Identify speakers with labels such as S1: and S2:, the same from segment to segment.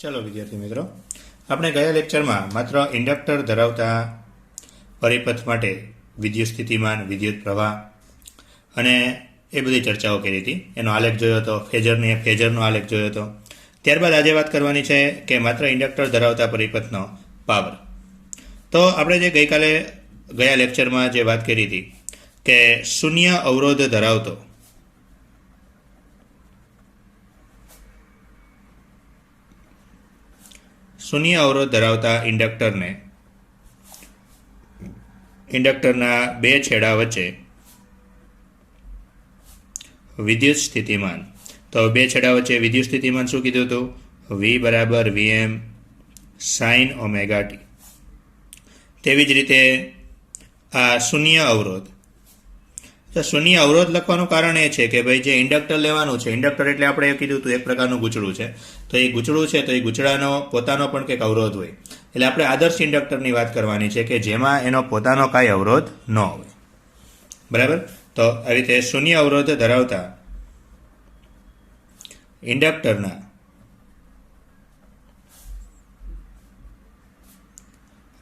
S1: चलो विद्यार्थी मित्रों, આપણે ગયા લેક્ચરમાં માત્ર ઇન્ડક્ટર ધરાવતા પરિપથ માટે વિદ્યુત સ્થિતિમાન, વિદ્યુત પ્રવાહ અને એ બધી ચર્ચાઓ કરી હતી. એનો આલેખ જોયો હતો, ફેઝરનો આલેખ જોયો હતો. ત્યારબાદ આજે વાત કરવાની છે કે માત્ર ઇન્ડક્ટર ધરાવતા પરિપથનો પાવર. તો આપણે જે ગયા લેક્ચરમાં જે વાત કરી હતી કે શૂન્ય અવરોધ ધરાવતો શૂન્ય અવરોધ ધરાવતા ઇન્ડક્ટરના બે છેડા વચ્ચે વિદ્યુત સ્થિતિમાન. તો બે છેડા વચ્ચે વિદ્યુત સ્થિતિમાન શું કીધું હતું? V બરાબર Vm sin ઓમેગા ટી. તેવી જ રીતે આ શૂન્ય અવરોધ. તો શૂન્ય અવરોધ લખવાનું કારણ એ છે કે ભાઈ જે ઇન્ડક્ટર લેવાનું છે, ઇન્ડક્ટર એટલે આપણે એ કીધું હતું એક પ્રકારનું ગૂંચળું છે. તો એ ગૂંચળું છે તો એ ગૂંચળાનો પોતાનો પણ કંઈક અવરોધ હોય. એટલે આપણે આદર્શ ઇન્ડક્ટરની વાત કરવાની છે કે જેમાં એનો પોતાનો કાંઈ અવરોધ ન હોય. બરાબર? તો આવી રીતે શૂન્ય અવરોધ ધરાવતા ઇન્ડક્ટરના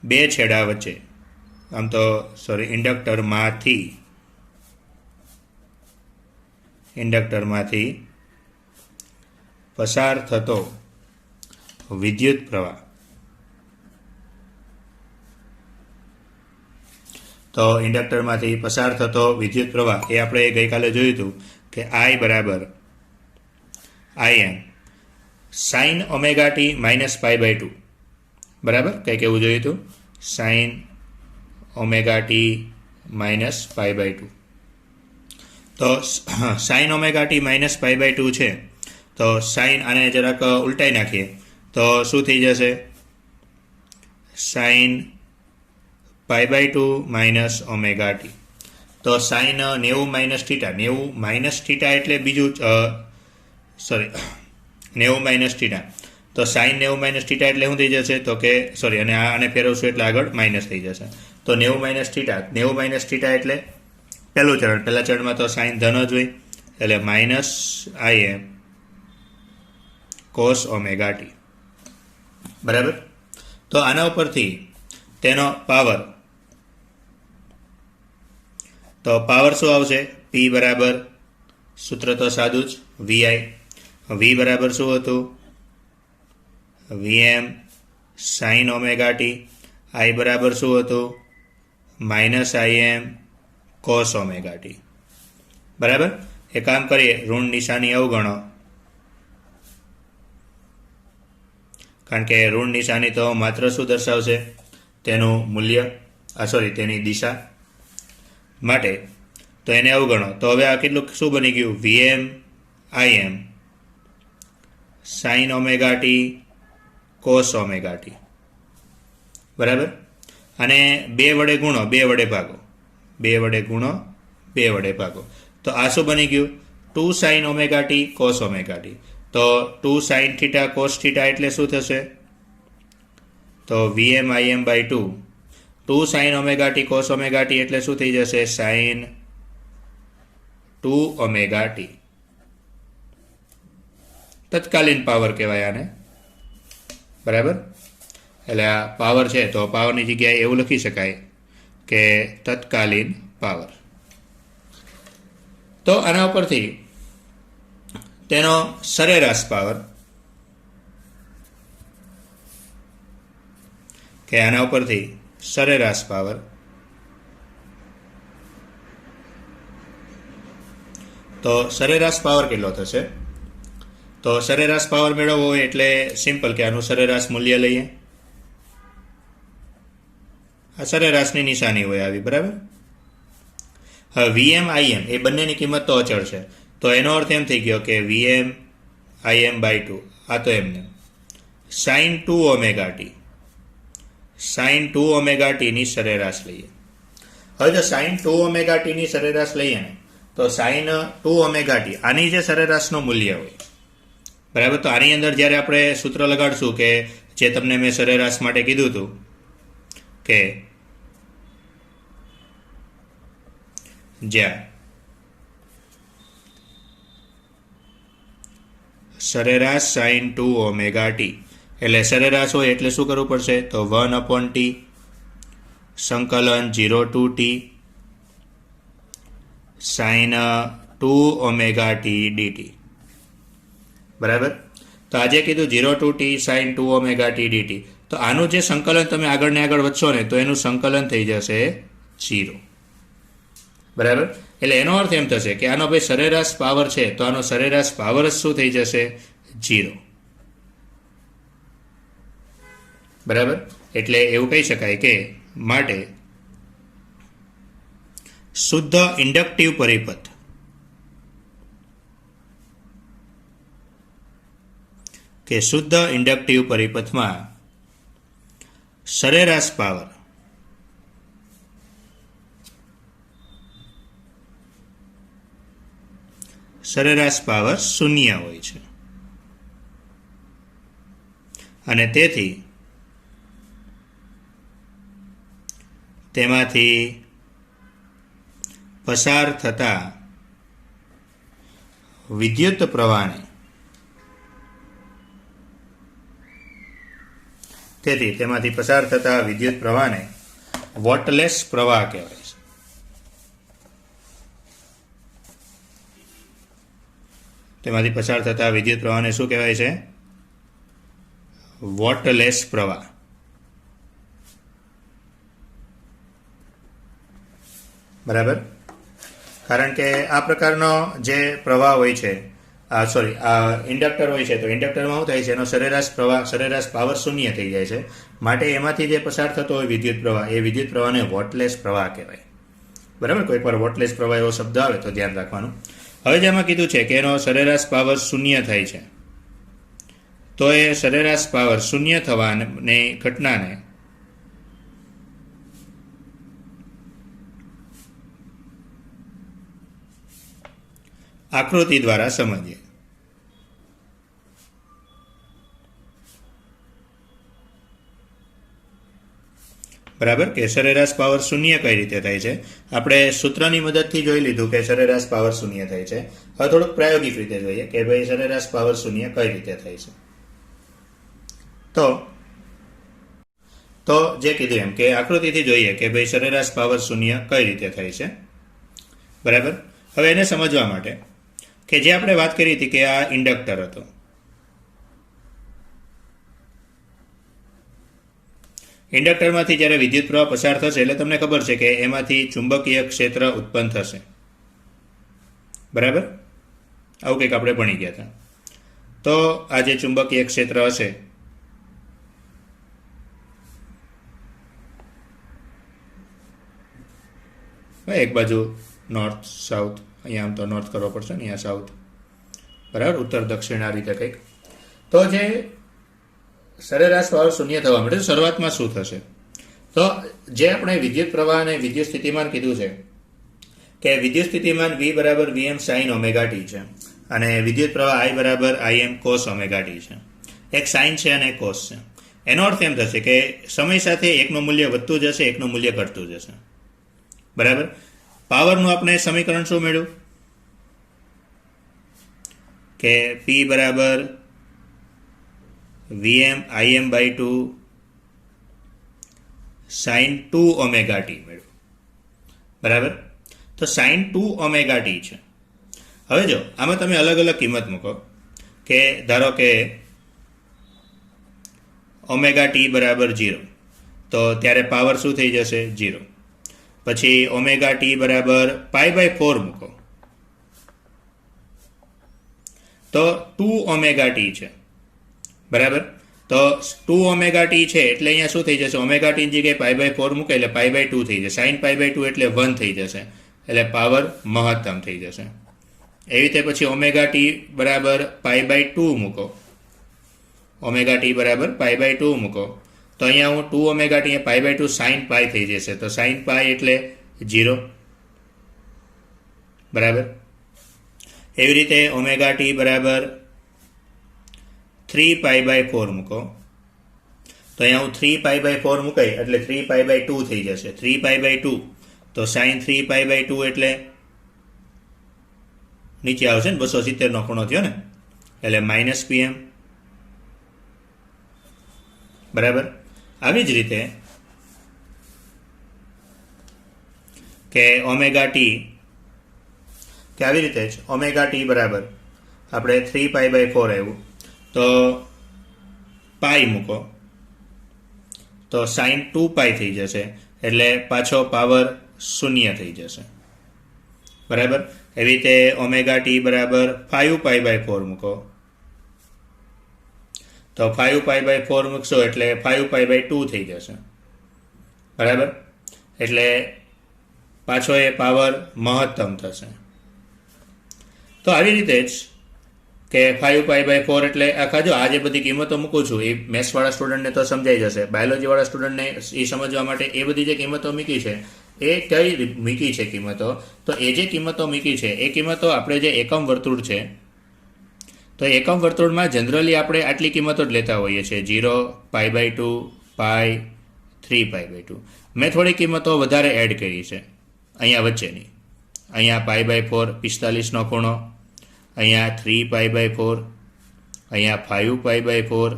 S1: બે છેડા વચ્ચે ઇન્ડક્ટરમાંથી પસાર થતો વિદ્યુત પ્રવાહ. તો ઇન્ડક્ટરમાંથી પસાર થતો વિદ્યુત પ્રવાહ એ આપણે ગઈકાલે જોયું હતું કે I બરાબર Im sin omega t minus π/2. બરાબર? કંઈક એવું જોયું હતું, sin ઓમેગા ટી માઇનસ π/2. તો sin ઓમેગા ટી માઇનસ π/2 છે. તો sin આને જરાક ઉલટાઈ નાખીએ તો શું થઈ જશે? sin π/2 minus omega t. તો sin 90 minus theta, 90 minus theta એટલે બીજું 90 માઇનસ થીટા. તો sin 90 માઇનસ થીટા એટલે શું થઈ જશે? તો કે અને આને ફેરવશું એટલે આગળ માઇનસ થઈ જશે. તો 90 માઇનસ થીટા, 90 માઇનસ થીટા એટલે પહેલું ચરણ. પહેલા ચરણમાં તો સાઇન ધન જ હોય એટલે minus Im cos omega T. બરાબર? તો આના ઉપરથી તેનો પાવર, તો પાવર શું આવશે? P બરાબર, સૂત્ર તો સાદું જ, VI. V બરાબર શું હતું? Vm sin omega T. I બરાબર શું હતું? Minus Im cos omega T. બરાબર? એ કામ કરીએ, ઋણ નિશાની અવગણો, કારણ કે ઋણ નિશાની તો માત્ર શું દર્શાવશે? તેનું મૂલ્ય, તેની દિશા માટે. તો એને અવગણો. તો હવે આ કેટલું શું બની ગયું? Vm Im sin omega T cos omega T. બરાબર? અને 2 વડે ગુણો, 2 વડે ભાગો, 2 વડે ગુણો, 2 વડે ભાગો. તો આ શું બની ગયું? 2 sin omega T cos omega t. તો 2 sin થીટા કોસ થીટા એટલે શું થશે? તો Vm Im/2. 2 sin omega T cos omega T એટલે શું થઈ જશે? sin 2 omega T. તત્કાલીન પાવર કહેવાય આને. બરાબર? એટલે આ પાવર છે તો પાવરની જગ્યાએ એવું લખી શકાય કે તત્કાલીન પાવર. તો આના ઉપરથી તેનો સરેરાશ પાવર, તો સરેરાશ પાવર કેટલો થશે? તો સરેરાશ પાવર મેળવવો હોય એટલે સિમ્પલ કે આનું સરેરાશ મૂલ્ય લઈએ. આ સરેરાશની નિશાની હોય આવી. બરાબર? હવે Vm Im એ બંનેની કિંમત તો અચળ છે. તો એનો અર્થ એમ થઈ ગયો કે Vm Im/2. આ તો એમને sin 2 omega t, sin 2 omega ટીની સરેરાશ લઈએ. હવે જો sin 2 ઓમેગા ટીની સરેરાશ લઈએ ને તો sin 2 ઓમેગા ટી આની જે સરેરાશનું મૂલ્ય હોય. બરાબર? તો આની અંદર જ્યારે આપણે સૂત્ર લગાડશું કે જે તમને મેં સરેરાશ માટે કીધું હતું કે જ્યાં સરેરાશ sin 2 ઓમેગા ટી એટલે સરેરાશ હોય એટલે શું કરવું પડશે? તો 1/t સંકલન 0 to t sin 2ωt dt. બરાબર. તો આજે કીધું 0 to t sin 2ωt dt. તો આનું જે સંકલન તમે આગળ ને આગળ વધશો ને તો એનું સંકલન થઈ જશે 0. બરાબર. એટલે એનો અર્થ એમ થશે કે આનો ભાઈ સરેરાશ પાવર છે તો આનો સરેરાશ પાવર જ શું થઈ જશે? 0. બરાબર. એટલે એવું કહી શકાય કે માટે શુદ્ધ ઇન્ડક્ટિવ પરિપથ શુદ્ધ ઇન્ડક્ટિવ પરિપથમાં સરેરાશ પાવર શૂન્ય હોય છે અને તેથી તેમાંથી પસાર થતા વિદ્યુત પ્રવાહને વોટલેસ પ્રવાહ કહેવાય છે. તેમાંથી પસાર થતા વિદ્યુત પ્રવાહને શું કહેવાય છે? વોટલેસ પ્રવાહ. બરાબર. કારણ કે આ પ્રકારનો જે પ્રવાહ હોય છે, ઇન્ડક્ટર હોય છે, તો ઇન્ડક્ટરમાં શું થાય છે? એનો સરેરાશ પાવર શૂન્ય થઈ જાય છે. માટે એમાંથી જે પસાર થતો હોય વિદ્યુત પ્રવાહ, એ વિદ્યુત પ્રવાહને વોટલેસ પ્રવાહ કહેવાય. બરાબર. કોઈ પર વોટલેસ પ્રવાહ એવો શબ્દ આવે તો ધ્યાન રાખવાનું. હવે જેમાં કીધું છે કે એનો સરેરાશ પાવર શૂન્ય થાય છે, તો એ સરેરાશ પાવર શૂન્ય થવાની ઘટનાને આકૃતિ દ્વારા સમજીએ. બરાબર. કે સરેરાશ પાવર શૂન્ય કઈ રીતે થાય છે? આપણે સૂત્રની મદદથી જોઈ લીધું કે સરેરાશ પાવર શૂન્ય થાય છે. હવે થોડુંક પ્રાયોગિક રીતે જોઈએ કે ભાઈ સરેરાશ પાવર શૂન્ય કઈ રીતે થાય છે. તો જે કીધું એમ કે આકૃતિથી જોઈએ કે ભાઈ સરેરાશ પાવર શૂન્ય કઈ રીતે થાય છે. બરાબર. હવે એને સમજવા માટે કે જે આપણે વાત કરી હતી કે આ ઇન્ડક્ટર હતો, ઇન્ડક્ટરમાંથી જ્યારે વિદ્યુત પ્રવાહ પસાર થશે એટલે તમને ખબર છે કે એમાંથી ચુંબકીય ક્ષેત્ર ઉત્પન્ન થશે. બરાબર. આવું કંઈક આપણે ભણી ગયા હતા. તો આ જે ચુંબકીય ક્ષેત્ર હશે એક બાજુ નોર્થ સાઉથ, અહીંયા આમ તો નોર્થ કરવો પડશે ને, અહીંયા સાઉથ. બરાબર. ઉત્તર દક્ષિણ આ રીતે કંઈક. તો જે સરેરાશ પાવર શૂન્ય થવા માટે શરૂઆતમાં શું થશે? તો જે આપણે વિદ્યુત પ્રવાહ અને વિદ્યુત સ્થિતિમાન કીધું છે કે વિદ્યુત સ્થિતિમાન V બરાબર Vm sin ઓમેગા t છે અને વિદ્યુત પ્રવાહ I બરાબર Im cos ઓમેગા t છે. એક સાઇન છે અને એક કોસ છે. એનો અર્થ એમ થશે કે સમય સાથે એકનું મૂલ્ય વધતું જશે, એકનું મૂલ્ય ઘટતું જશે. બરાબર. પાવરનું આપણે સમીકરણ શું મેળવ્યું કે P બરાબર Vm Im/2 sin 2 omega t મેળવ્યું. બરાબર. તો sin 2 ઓમેગા t છે. હવે જો આમાં તમે અલગ અલગ કિંમત મૂકો કે ધારો કે ઓમેગા t બરાબર 0, તો ત્યારે પાવર શું થઈ જશે? 0. પછી ઓમેગા t બરાબર π/4 મૂકો તો 2 ઓમેગા t છે. બરાબર. તો 2 ઓમેગા t છે એટલે અહીંયા શું થઈ જશે? ઓમેગા t ની જગ્યાએ π/4 મૂકે એટલે π/2 થઈ જશે. sin π/2 એટલે 1 થઈ જશે, એટલે પાવર મહત્તમ થઈ જશે. એવી રીતે પછી ઓમેગા t બરાબર π/2 મૂકો, ઓમેગા t બરાબર π/2 મૂકો તો અહીંયા હું 2 ઓમેગા t π/2 sin π થઈ જશે. તો sin π એટલે 0. બરાબર. એવી રીતે ઓમેગા t બરાબર 3π/4 મૂકો તો અહીંયા હું 3π/4 મૂકાય એટલે 3π/2 થઈ જશે. 3π/2 તો sin 3π/2 એટલે નીચે આવશે ને, 270 નો ખૂણો થયો ને, એટલે -pm બરાબર. આવી જ રીતે કે ઓમેગા ટી, કે આવી રીતે જ ઓમેગા ટી બરાબર આપણે 3π/4 આવ્યું તો પાઈ મૂકો તો સાઇન 2π થઈ જશે, એટલે પાછો પાવર 0 થઈ જશે. બરાબર. એવી રીતે ઓમેગા ટી બરાબર 5π/4 મૂકો તો 5π/4 મૂકશો એટલે 5π/2 થઈ જશે. બરાબર. એટલે પાછો એ પાવર મહત્તમ થશે. તો આવી રીતે જ કે 5π/4 એટલે આખા જો આ જે બધી કિંમતો મૂકું છું એ મેથ્સવાળા સ્ટુડન્ટને તો સમજાઈ જશે, બાયોલોજીવાળા સ્ટુડન્ટને એ સમજવા માટે એ બધી જે કિંમતો મૂકી છે એ કઈ મૂકી છે કિંમતો, તો એ જે કિંમતો મૂકી છે એ કિંમતો આપણે જે એકમ વર્તુળ છે તો એકમ વર્તુળમાં જનરલી આપણે આટલી કિંમતો જ લેતા હોઈએ છીએ, 0, π/2, π, 3π/2. મેં થોડી કિંમતો વધારે એડ કરી છે અહીંયા વચ્ચેની. અહીંયા π/4 45નો ખૂણો, અહીંયા 3π/4, અહીંયા 5π/4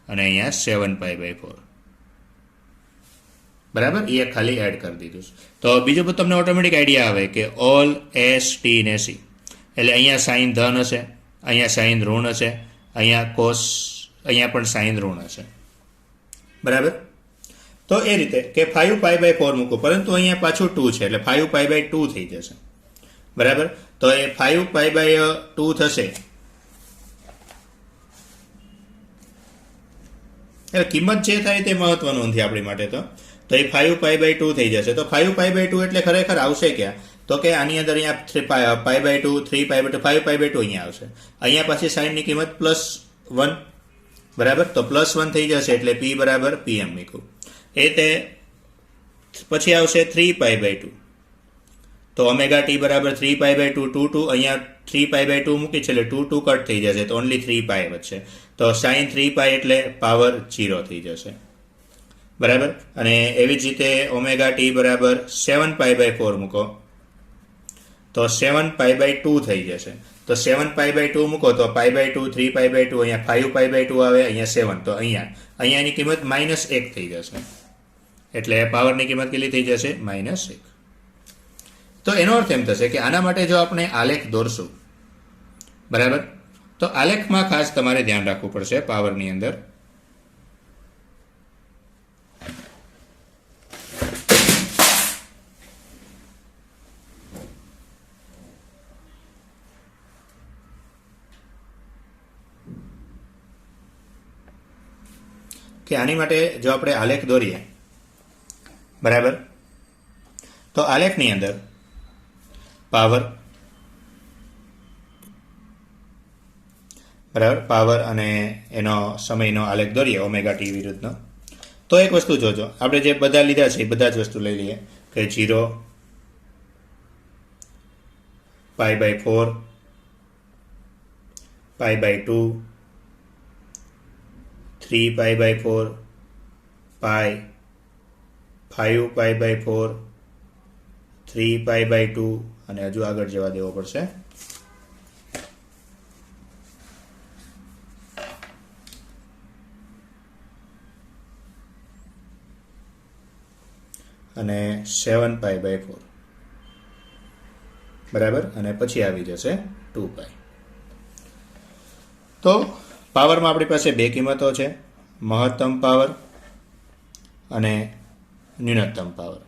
S1: અને અહીંયા 7π/4. બરાબર. એ ખાલી એડ કરી દીધું. તો બીજું બધું તમને ઓટોમેટિક આઈડિયા આવે કે ઓલ એસ ટી ને સી એટલે અહીંયા સાઇન ધન હશે, અહીંયા સાઇન ઋણ હશે, અહીંયા કોસ, અહીંયા પણ સાઇન ઋણ હશે. બરાબર. તો એ રીતે કે 5π/4 મૂકું, પરંતુ અહીંયા પાછું 2 છે એટલે 5π/2 થઈ જશે. બરાબર. તો એ 5π/2 થશે એટલે કિંમત જે થાય તે મહત્વનું નથી આપણી માટે. તો એ 5π/2 થઈ જશે. તો 5π/2 એટલે ખરેખર આવશે ક્યાં, તો કે આની અંદર અહીંયા π/2, 3π/2, 5π/2 અહીંયા આવશે. અહીંયા પાછી સાઇનની કિંમત +1. બરાબર. તો +1 થઈ જશે એટલે p બરાબર pm મૂક્યું. એ તે પછી આવશે 3π/2 તો ઓમેગા ટી બરાબર 3π/2, 2 અહીંયા 3π/2 મૂકી છે એટલે 2 કટ થઈ જશે તો ઓનલી 3π વધશે. તો સાઇન 3π એટલે પાવર 0 થઈ જશે. બરાબર. અને એવી જ રીતે ઓમેગા ટી બરાબર 7π/4 મૂકો તો 7π/2 થઈ જશે. તો 7π/2 મૂકો તો π/2, 3π/2, અહીંયા 5π/2 આવે, અહીંયા 7. તો અહીંયાની કિંમત -1 થઈ જશે એટલે પાવરની કિંમત કેટલી થઈ જશે? -1. તો એનો અર્થ એમ થશે કે આના માટે જો આપણે આલેખ દોરશું, બરાબર, તો આલેખમાં ખાસ તમારે ધ્યાન રાખવું પડશે પાવરની અંદર. કે આની માટે જો આપણે આલેખ દોરીએ, બરાબર, તો આલેખની અંદર પાવર, બરાબર, પાવર અને એનો સમયનો આલેખ દોરીએ ઓમેગા ટી વિરુદ્ધનો. તો એક વસ્તુ જોજો, આપણે જે બધા લીધા છે એ બધા જ વસ્તુ લઈ લઈએ કે 0, π/4, π/2, 3π/4, π, 5π/4, 3π/2 અને હજુ આગળ જવા દેવો પડશે. અને 7π/4, બરાબર, અને પછી આવી જશે 2π. તો પાવરમાં આપણી પાસે બે કિંમતો છે, મહત્તમ પાવર અને ન્યૂનતમ પાવર.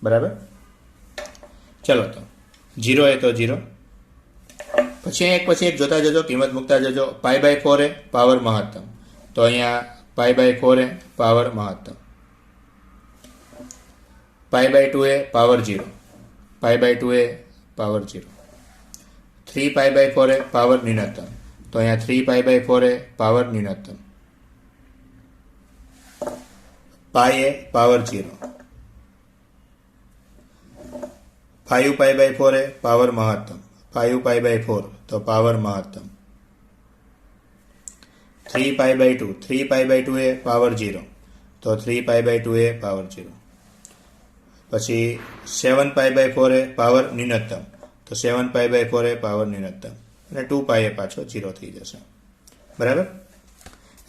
S1: બરાબર. ચલો, તો 0 એ તો 0, પછી એક જોતા જજો, કિંમત મૂકતા જજો. π/4 એ પાવર મહત્તમ, તો અહીંયા π/4 એ પાવર મહત્તમ, π/2 એ પાવર 0, π/2 એ પાવર 0, 3π/4 એ પાવર ન્યૂનતમ, તો અહીંયા 3π/4 એ પાવર ન્યૂનતમ, π એ પાવર 0, 5π/4 એ પાવર મહત્તમ, 5π/4 તો પાવર મહત્તમ, 3π/2 એ પાવર 0, તો 3π/2 એ પાવર 0, પછી 7π/4 એ પાવર ન્યૂનતમ, તો 7π/4 એ પાવર ન્યૂનતમ, અને 2π એ પાછો 0 થઈ જશે. બરાબર.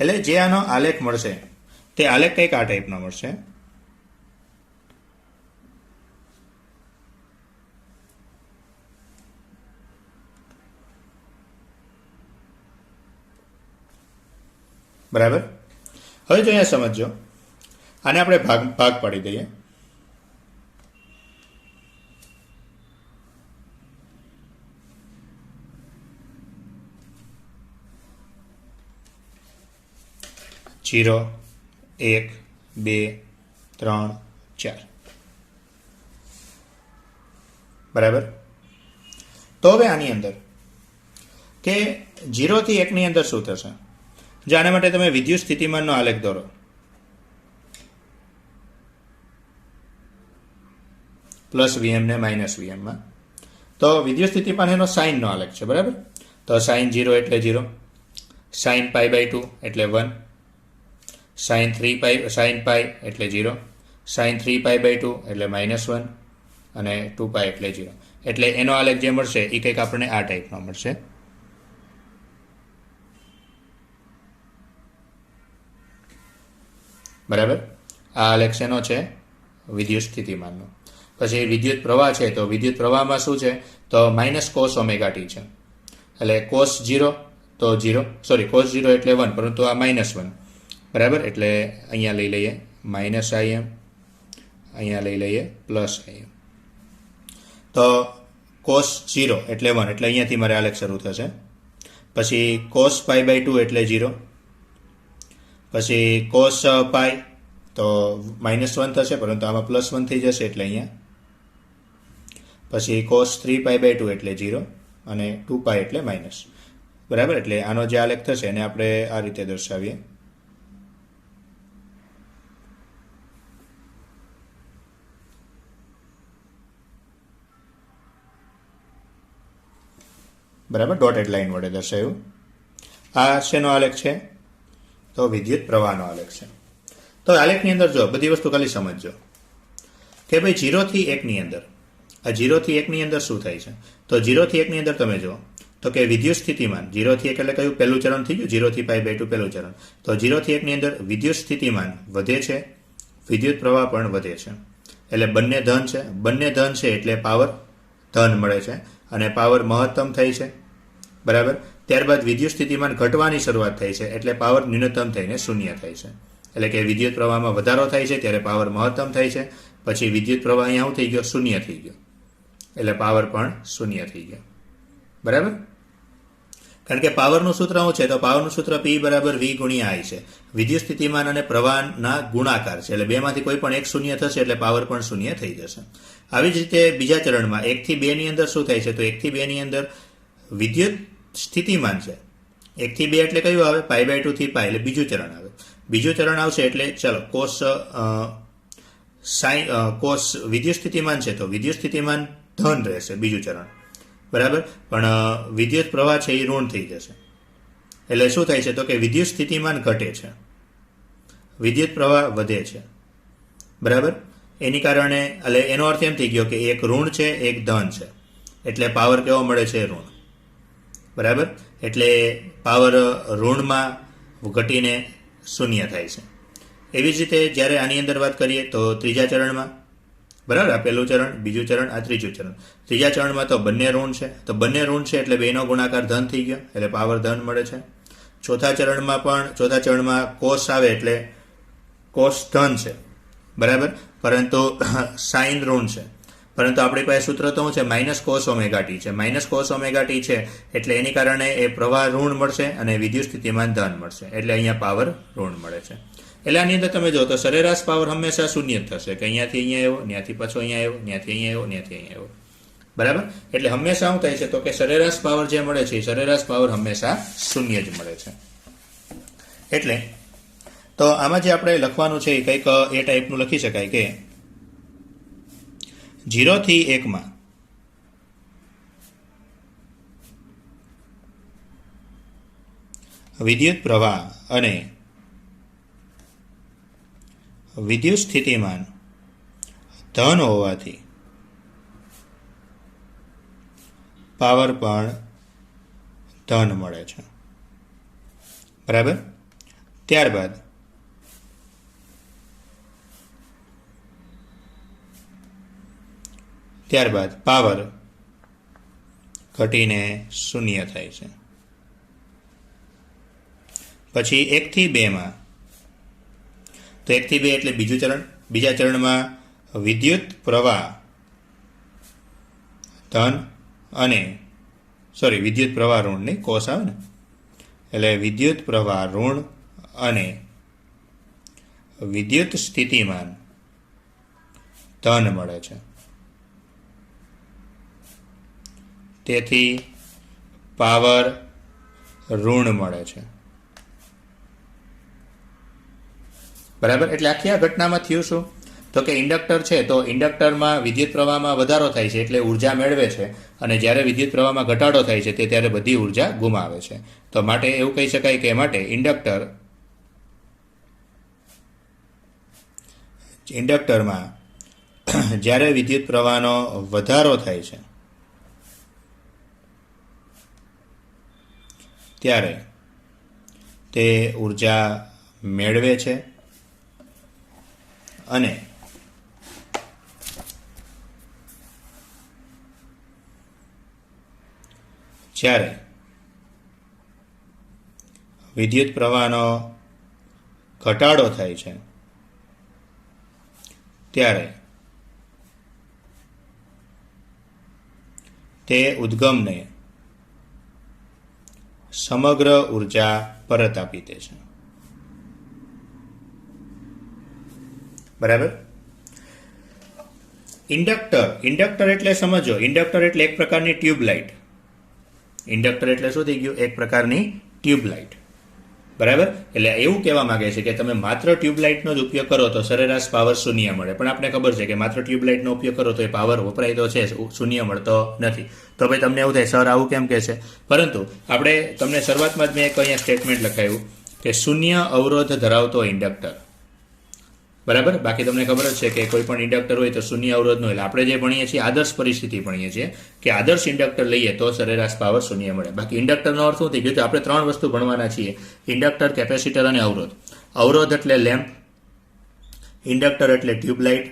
S1: એટલે જે આનો આલેખ મળશે તે આલેખ કંઈક આ ટાઈપનો મળશે. બરાબર. હવે જો અહીંયા સમજો, આને આપણે ભાગ પાડી દઈએ. જીરો, 1, 2, 3, 4. બરાબર. તો હવે આની અંદર કે 0 થી 1 ની અંદર શું થશે? જો આના માટે તમે વિદ્યુત સ્થિતિમાનનો આલેખ દોરો. પ્લસ વીએમ ને માઇનસ વીએમમાં, તો વિદ્યુત સ્થિતિમાન એનો સાઇનનો આલેખ છે. બરાબર. તો સાઇન 0 એટલે 0, સાઇન π/2 એટલે 1, સાઇન 3π એટલે 0, સાઇન 3π/2 એટલે -1 અને 2π એટલે 0. એટલે એનો આલેખ જે મળશે એ કંઈક આપણને આ ટાઈપનો મળશે. બરાબર. આ આલેખ શેનો છે? વિદ્યુત સ્થિતિમાનનો. પછી વિદ્યુત પ્રવાહ છે, તો વિદ્યુત પ્રવાહમાં શું છે? તો -cos ωt છે. એટલે cos 0 તો 0, સોરી cos 0 એટલે 1, પરંતુ આ -1. બરાબર. એટલે અહીંયા લઈ લઈએ -im, અહીંયા લઈ લઈએ +im. તો cos 0 એટલે 1, એટલે અહીંયાથી મારે આલેખ શરૂ થશે. પછી cos π/2 એટલે 0, પછી cos π તો -1 થશે, પરંતુ આમાં +1 થઈ જશે એટલે અહીંયા. પછી cos 3π/2 એટલે 0 અને 2π એટલે માઇનસ. બરાબર. એટલે આનો જે આલેખ થશે એને આપણે આ રીતે દર્શાવીએ. બરાબર. ડોટેડ લાઈન વડે દર્શાવ્યું. આ શેનો આલેખ છે? તો વિદ્યુત પ્રવાહનો આલેખ છે. તો આલેખની અંદર જો બધી વસ્તુ ખાલી સમજજો કે ભાઈ 0 થી 1 ની અંદર, આ 0 થી 1 ની અંદર શું થાય છે? તો 0 થી 1 ની અંદર તમે જુઓ તો કે વિદ્યુત સ્થિતિમાન 0 થી 1 એટલે કયું? પહેલું ચરણ થઈ ગયું. 0 થી π/2 પહેલું ચરણ. તો 0 થી 1 ની અંદર વિદ્યુત સ્થિતિમાન વધે છે, વિદ્યુત પ્રવાહ પણ વધે છે. એટલે બંને ધન છે. બંને ધન છે એટલે પાવર ધન મળે છે અને પાવર મહત્તમ થાય છે. બરાબર. ત્યારબાદ વિદ્યુત સ્થિતિમાન ઘટવાની શરૂઆત થાય છે એટલે પાવર ન્યૂનતમ થઈને શૂન્ય થાય છે. એટલે કે વિદ્યુત પ્રવાહમાં વધારો થાય છે ત્યારે પાવર મહત્તમ થાય છે. પછી વિદ્યુત પ્રવાહ અહીંયા શું થઈ ગયો? શૂન્ય થઈ ગયો. એટલે પાવર પણ શૂન્ય થઈ ગયો. બરાબર. કારણ કે પાવરનું સૂત્ર શું છે? તો પાવરનું સૂત્ર P = V × I છે. વિદ્યુત સ્થિતિમાન અને પ્રવાહના ગુણાકાર છે. એટલે બેમાંથી કોઈ પણ એક શૂન્ય થશે એટલે પાવર પણ શૂન્ય થઈ જશે. આવી જ રીતે બીજા ચરણમાં 1 થી 2 ની અંદર શું થાય છે? તો 1 થી 2 ની અંદર વિદ્યુત સ્થિતિમાન છે. 1 થી 2 એટલે કયું આવે? π/2 થી π, એટલે બીજું ચરણ આવે. બીજું ચરણ આવશે એટલે ચલો cos વિદ્યુત સ્થિતિમાન છે, તો વિદ્યુત સ્થિતિમાન ધન રહેશે બીજું ચરણ. બરાબર. પણ વિદ્યુત પ્રવાહ છે એ ઋણ થઈ જશે. એટલે શું થાય છે? તો કે વિદ્યુત સ્થિતિમાન ઘટે છે, વિદ્યુત પ્રવાહ વધે છે. બરાબર. એની કારણે એટલે એનો અર્થ એમ થઈ ગયો કે એક ઋણ છે, એક ધન છે. એટલે પાવર કેવો મળે છે? ઋણ. બરાબર. એટલે પાવર ઋણમાં ઘટીને શૂન્ય થાય છે. એવી જ રીતે જ્યારે આની અંદર વાત કરીએ તો ત્રીજા ચરણમાં, બરાબર, આ પહેલું ચરણ, બીજું ચરણ, આ ત્રીજું ચરણ. ત્રીજા ચરણમાં તો બંને ઋણ છે, તો બંને ઋણ છે એટલે બેનો ગુણાકાર ધન થઈ ગયો એટલે પાવર ધન મળે છે. ચોથા ચરણમાં કોસ આવે એટલે કોસ ધન છે. બરાબર. પરંતુ સાઇન ઋણ છે. પરંતુ આપણી પાસે સૂત્ર તો શું છે? -cos ωt છે. -cos ωt છે એટલે એની કારણે એ પ્રવાહ ઋણ મળશે અને વિદ્યુત સ્થિતિમાન ધન મળશે. એટલે અહીંયા પાવર ઋણ મળે છે. એટલે આની અંદર તમે જો તો સરેરાશ પાવર હંમેશા શૂન્ય જ થશે કે અહીંયાથી અહીંયા આવ્યો, ત્યાંથી પાછો અહીંયા આવ્યો, ત્યાંથી અહીંયા આવ્યો, ત્યાંથી અહીંયા આવ્યો. બરાબર. એટલે હંમેશા શું થાય છે? તો કે સરેરાશ પાવર જે મળે છે એ સરેરાશ પાવર હંમેશા શૂન્ય જ મળે છે. એટલે તો આમાં જે આપણે લખવાનું છે એ કંઈક એ ટાઈપનું લખી શકાય કે 0 થી 1 માં વિદ્યુત પ્રવાહ અને વિદ્યુત સ્થિતિમાન ધન હોવાથી પાવર પણ ધન મળે છે. બરાબર. ત્યારબાદ પાવર ઘટીને 0 થાય છે. પછી 1 થી 2 માં, તો 1 થી 2 એટલે બીજું ચરણ. બીજા ચરણમાં વિદ્યુત પ્રવાહ ધન અને વિદ્યુત પ્રવાહ ઋણ નહીં, કોષ આવે ને, એટલે વિદ્યુત પ્રવાહ ઋણ અને વિદ્યુત સ્થિતિમાન ધન મળે છે. તેથી પાવર ઋણ મળે છે. બરાબર. એટલે આખી આ ઘટનામાં થયું શું? તો કે ઇન્ડક્ટર છે, તો ઇન્ડક્ટરમાં વિદ્યુત પ્રવાહમાં વધારો થાય છે એટલે ઉર્જા મેળવે છે, અને જ્યારે વિદ્યુત પ્રવાહમાં ઘટાડો થાય છે તે ત્યારે બધી ઉર્જા ગુમાવે છે. તો માટે એવું કહી શકાય કે માટે ઇન્ડક્ટરમાં જ્યારે વિદ્યુત પ્રવાહનો વધારો થાય છે ત્યારે તે ઉર્જા મેળવે છે, અને જ્યારે વિદ્યુત પ્રવાહનો ઘટાડો થાય છે ત્યારે તે ઉદ્ગમને સમગ્ર ઉર્જા પરત આપી દે છે. બરાબર. ઇન્ડક્ટર એટલે સમજો, ઇન્ડક્ટર એટલે એક પ્રકારની ટ્યુબલાઇટ. ઇન્ડક્ટર એટલે શું થઈ ગયું? એક પ્રકારની ટ્યુબલાઇટ. બરાબર. એટલે એવું કહેવા માંગે છે કે તમે માત્ર ટ્યુબલાઇટનો જ ઉપયોગ કરો તો સરેરાશ પાવર 0 મળે, પણ આપણે ખબર છે કે માત્ર ટ્યુબલાઇટનો ઉપયોગ કરો તો એ પાવર વપરાય તો છે, 0 મળતો નથી. તો ભાઈ તમને એવું થાય, સર આવું કેમ કહે છે? પરંતુ આપણે તમને શરૂઆતમાં જ મેં એક અહીંયા સ્ટેટમેન્ટ લખાયું કે 0 અવરોધ ધરાવતો ઇન્ડક્ટર. બરાબર. બાકી તમને ખબર જ છે કે કોઈ પણ ઇન્ડક્ટર હોય તો 0 અવરોધ નો, એટલે આપણે જે ભણીએ છીએ આદર્શ પરિસ્થિતિ ભણીએ છીએ કે આદર્શ ઇન્ડક્ટર લઈએ તો સરેરાશ પાવર 0 મળે. બાકી ઇન્ડક્ટરનો અર્થ શું થઈ ગયો? આપણે 3 વસ્તુ ભણવાના છીએ: ઇન્ડક્ટર, કેપેસિટર અને અવરોધ. અવરોધ એટલે લેમ્પ, ઇન્ડક્ટર એટલે ટ્યુબલાઇટ,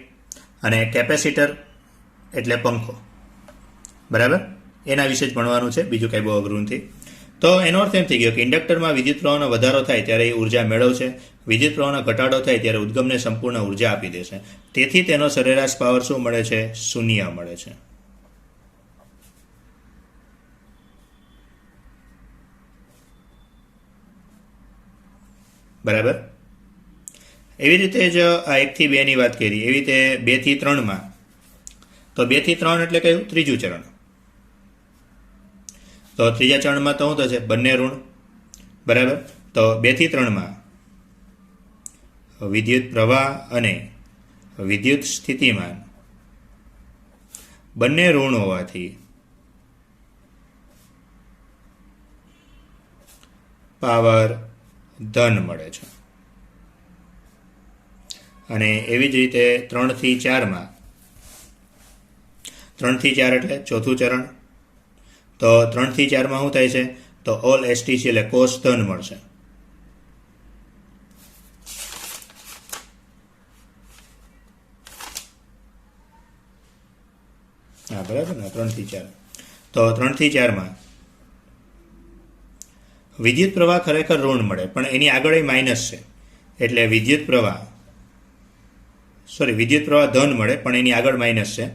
S1: અને કેપેસિટર એટલે પંખો. બરાબર. એના વિશે જ ભણવાનું છે, બીજું કંઈ બહુ અઘરું નથી. તો એનો અર્થ એમ થઈ ગયો કે ઇન્ડક્ટરમાં વિદ્યુત પ્રવાહનો વધારો થાય ત્યારે એ ઉર્જા મેળવશે, વિદ્યુત પ્રવાહનો ઘટાડો થાય ત્યારે ઉદ્ગમને સંપૂર્ણ ઉર્જા આપી દેશે. તેથી તેનો સરેરાશ પાવર શું મળે છે? 0 મળે છે. બરાબર. એવી રીતે જ આ 1 થી 2 ની વાત કરી, એવી રીતે 2 થી 3 માં, તો 2 થી 3 એટલે કયું? ત્રીજું ચરણ. તો ત્રીજા ચરણમાં તો શું થશે? બંને ઋણ. બરાબર. તો 2 થી 3 માં વિદ્યુત પ્રવાહ અને વિદ્યુત સ્થિતિમાન બંને ઋણ હોવાથી પાવર ધન મળે છે. અને એવી જ રીતે 3 થી 4 માં, 3 થી 4 એટલે ચોથું ચરણ. તો 3 થી 4 માં શું થાય છે? તો ઓલ એસટીસી એટલે કોષ ધન મળશે. હા, બરાબર ને. 3 થી 4. તો 3 થી 4 માં વિદ્યુત પ્રવાહ ખરેખર ઋણ મળે, પણ એની આગળ માઇનસ છે, એટલે વિદ્યુત પ્રવાહ ધન મળે, પણ એની આગળ માઇનસ છે.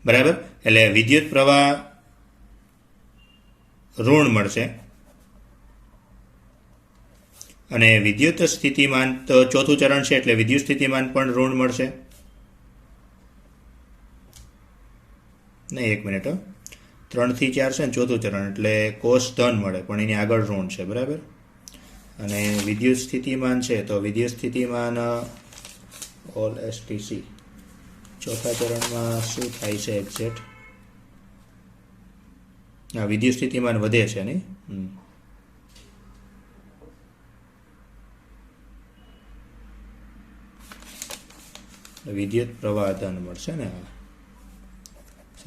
S1: બરાબર. એટલે વિદ્યુત પ્રવાહ ઋણ મળશે, અને વિદ્યુત સ્થિતિમાન તો ચોથું ચરણ છે એટલે વિદ્યુત સ્થિતિમાન પણ ઋણ મળશે. નહીં, 1 મિનિટ. 3 થી 4 છે ને ચોથું ચરણ, એટલે કોષ ધન મળે પણ એની આગળ ઋણ છે. બરાબર. અને વિદ્યુત સ્થિતિમાન છે તો વિદ્યુત સ્થિતિમાન ઓલ એસટીસી ચોથા ચરણમાં શું થાય છે એક્ઝેક્ટ? હા, વિદ્યુત સ્થિતિમાન વધે છે નહીં. વિદ્યુત પ્રવાહ ધન મળશે ને.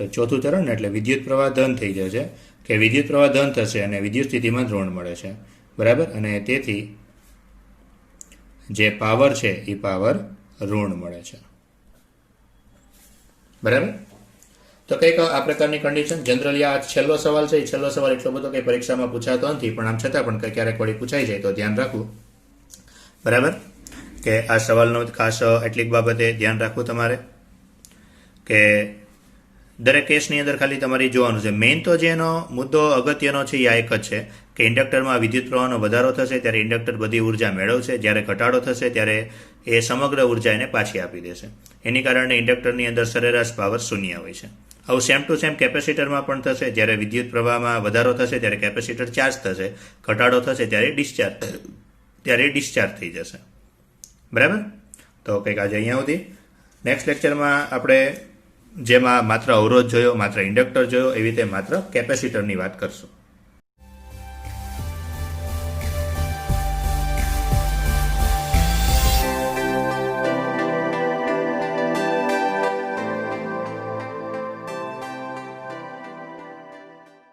S1: તો ચોથું ચરણ ને એટલે વિદ્યુત પ્રવાહ ધન થઈ જશે કે વિદ્યુત પ્રવાહ ધન થશે અને વિદ્યુત સ્થિતિમાં ઋણ મળે છે, બરાબર. અને તેથી જે પાવર છે એ પાવર ઋણ મળે છે, બરાબર. તો કંઈક આ પ્રકારની કન્ડિશન જનરલી આ છેલ્લો સવાલ છે. છેલ્લો સવાલ એટલો બધો કંઈ પરીક્ષામાં પૂછાતો નથી, પણ આમ છતાં પણ ક્યારેક વળી પૂછાઈ જાય તો ધ્યાન રાખવું, બરાબર. કે આ સવાલનો ખાસ એટલીક બાબતે ધ્યાન રાખવું તમારે કે દરેક કેસની અંદર ખાલી તમારે જોવાનું છે. મેઇન તો જેનો મુદ્દો અગત્યનો છે એ આ એક જ છે કે ઇન્ડક્ટરમાં વિદ્યુત પ્રવાહનો વધારો થશે ત્યારે ઇન્ડક્ટર બધી ઉર્જા મેળવશે, જ્યારે ઘટાડો થશે ત્યારે એ સમગ્ર ઉર્જા એને પાછી આપી દેશે. એની કારણે ઇન્ડક્ટરની અંદર સરેરાશ પાવર શૂન્ય હોય છે. આવું સેમ ટુ સેમ કેપેસિટરમાં પણ થશે. જ્યારે વિદ્યુત પ્રવાહમાં વધારો થશે ત્યારે કેપેસિટર ચાર્જ થશે, ઘટાડો થશે ત્યારે ડિસ્ચાર્જ થઈ જશે, બરાબર. તો કંઈક આજે અહીંયા સુધી. નેક્સ્ટ લેક્ચરમાં આપણે જેમાં માત્ર અવરોધ જોયો, માત્ર ઇન્ડક્ટર જોયો, એવી રીતે માત્ર કેપેસિટરની વાત કરશું.